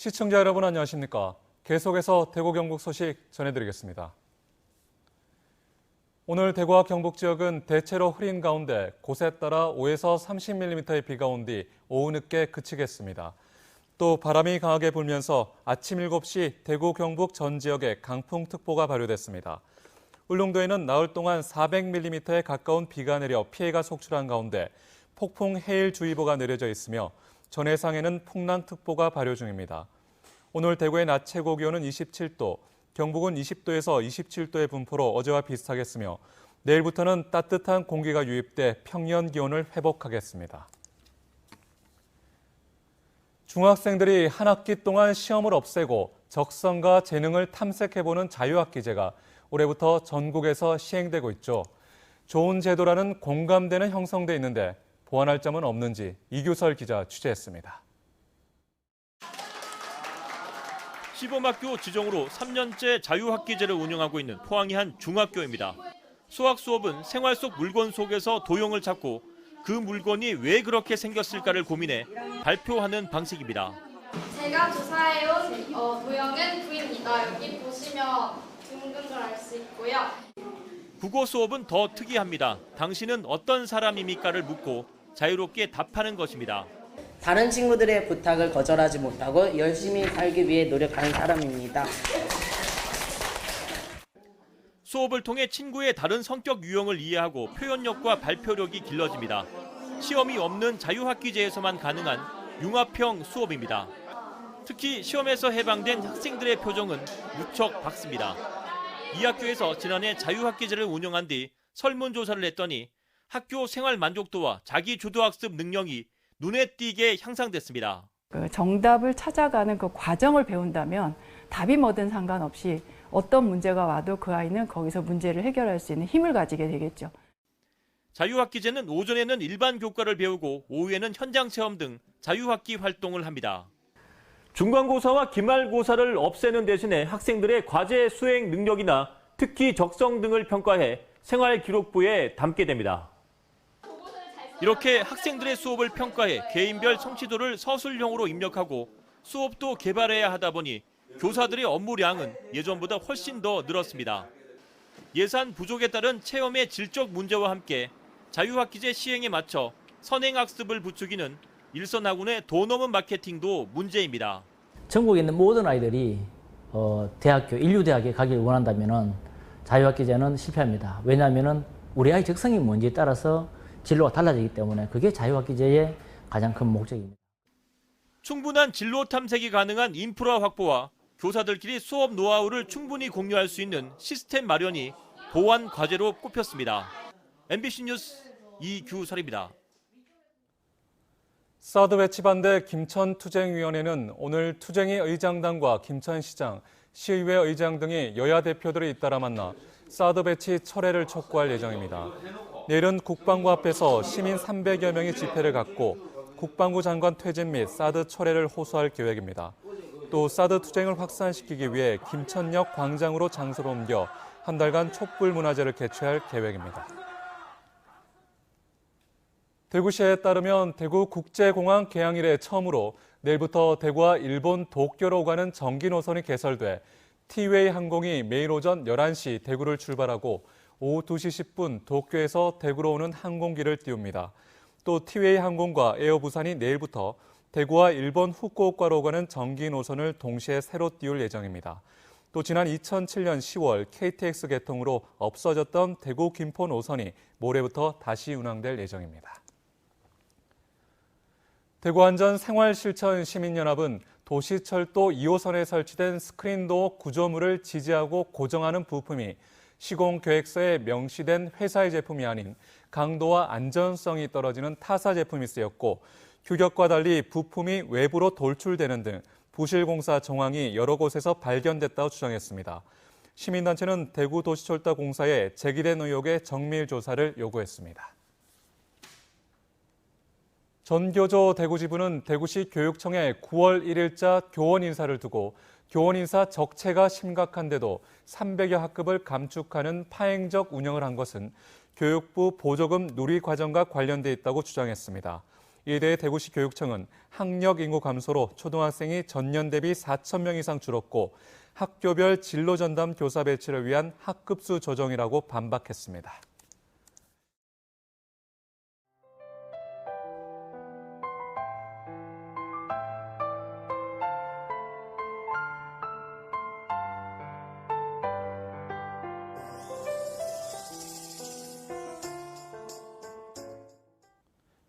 시청자 여러분 안녕하십니까? 계속해서 대구 경북 소식 전해드리겠습니다. 오늘 대구와 경북 지역은 대체로 흐린 가운데 곳에 따라 5에서 30mm의 비가 온 뒤 오후 늦게 그치겠습니다. 또 바람이 강하게 불면서 아침 7시 대구 경북 전 지역에 강풍특보가 발효됐습니다. 울릉도에는 나흘 동안 400mm에 가까운 비가 내려 피해가 속출한 가운데 폭풍 해일주의보가 내려져 있으며 전해상에는 풍랑특보가 발효 중입니다. 오늘 대구의 낮 최고 기온은 27도, 경북은 20도에서 27도의 분포로 어제와 비슷하겠으며 내일부터는 따뜻한 공기가 유입돼 평년 기온을 회복하겠습니다. 중학생들이 한 학기 동안 시험을 없애고 적성과 재능을 탐색해보는 자유학기제가 올해부터 전국에서 시행되고 있죠. 좋은 제도라는 공감대는 형성돼 있는데 보완할 점은 없는지 이규설 기자 취재했습니다. 시범학교 지정으로 3년째 자유학기제를 운영하고 있는 포항의 한 중학교입니다. 수학 수업은 생활 속 물건 속에서 도형을 찾고 그 물건이 왜 그렇게 생겼을까를 고민해 발표하는 방식입니다. 제가 조사해온 도형은 V입니다. 여기 보시면 둥근 걸 알 수 있고요. 국어 수업은 더 특이합니다. 당신은 어떤 사람입니까를 묻고 자유롭게 답하는 것입니다. 다른 친구들의 부탁을 거절하지 못하고 열심히 살기 위해 노력하는 사람입니다. 수업을 통해 친구의 다른 성격 유형을 이해하고 표현력과 발표력이 길러집니다. 시험이 없는 자유학기제에서만 가능한 융합형 수업입니다. 특히 시험에서 해방된 학생들의 표정은 무척 밝습니다. 이 학교에서 지난해 자유학기제를 운영한 뒤 설문조사를 했더니 학교 생활 만족도와 자기주도학습 능력이 눈에 띄게 향상됐습니다. 정답을 찾아가는 그 과정을 배운다면 답이 뭐든 상관없이 어떤 문제가 와도 그 아이는 거기서 문제를 해결할 수 있는 힘을 가지게 되겠죠. 자유학기제는 오전에는 일반 교과를 배우고 오후에는 현장 체험 등 자유학기 활동을 합니다. 중간고사와 기말고사를 없애는 대신에 학생들의 과제 수행 능력이나 특기 적성 등을 평가해 생활기록부에 담게 됩니다. 이렇게 학생들의 수업을 평가해 개인별 성취도를 서술형으로 입력하고 수업도 개발해야 하다 보니 교사들의 업무량은 예전보다 훨씬 더 늘었습니다. 예산 부족에 따른 체험의 질적 문제와 함께 자유학기제 시행에 맞춰 선행학습을 부추기는 일선학원의 돈 없는 마케팅도 문제입니다. 전국에 있는 모든 아이들이 대학교, 인류대학에 가기를 원한다면 자유학기제는 실패합니다. 왜냐하면 우리 아이 적성이 뭔지에 따라서 진로가 달라지기 때문에 그게 자유학기제의 가장 큰 목적입니다. 충분한 진로 탐색이 가능한 인프라 확보와 교사들끼리 수업 노하우를 충분히 공유할 수 있는 시스템 마련이 보완 과제로 꼽혔습니다. MBC 뉴스 이규설입니다. 사드 배치 반대 김천투쟁위원회는 오늘 투쟁이 의장단과 김천시장, 시의회 의장 등이 여야 대표들이 잇따라 만나 사드 배치 철회를 촉구할 예정입니다. 내일은 국방부 앞에서 시민 300여 명이 집회를 갖고 국방부 장관 퇴진 및 사드 철회를 호소할 계획입니다. 또 사드 투쟁을 확산시키기 위해 김천역 광장으로 장소를 옮겨 한 달간 촛불 문화제를 개최할 계획입니다. 대구시에 따르면 대구국제공항 개항 이래 처음으로 내일부터 대구와 일본 도쿄로 오가는 정기 노선이 개설돼 티웨이 항공이 매일 오전 11시 대구를 출발하고 오후 2시 10분 도쿄에서 대구로 오는 항공기를 띄웁니다. 또 티웨이 항공과 에어부산이 내일부터 대구와 일본 후쿠오카로 오가는 정기 노선을 동시에 새로 띄울 예정입니다. 또 지난 2007년 10월 KTX 개통으로 없어졌던 대구 김포 노선이 모레부터 다시 운항될 예정입니다. 대구안전생활실천시민연합은 도시철도 2호선에 설치된 스크린도어 구조물을 지지하고 고정하는 부품이 시공계획서에 명시된 회사의 제품이 아닌 강도와 안전성이 떨어지는 타사 제품이 쓰였고 규격과 달리 부품이 외부로 돌출되는 등 부실공사 정황이 여러 곳에서 발견됐다고 주장했습니다. 시민단체는 대구도시철도공사에 제기된 의혹의 정밀 조사를 요구했습니다. 전교조 대구지부는 대구시 교육청에 9월 1일자 교원 인사를 두고 교원 인사 적체가 심각한데도 300여 학급을 감축하는 파행적 운영을 한 것은 교육부 보조금 누리 과정과 관련돼 있다고 주장했습니다. 이에 대해 대구시 교육청은 학력 인구 감소로 초등학생이 전년 대비 4천 명 이상 줄었고 학교별 진로 전담 교사 배치를 위한 학급수 조정이라고 반박했습니다.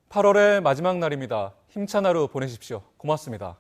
(8월의) 마지막 날입니다. 힘찬 하루 보내십시오. 고맙습니다.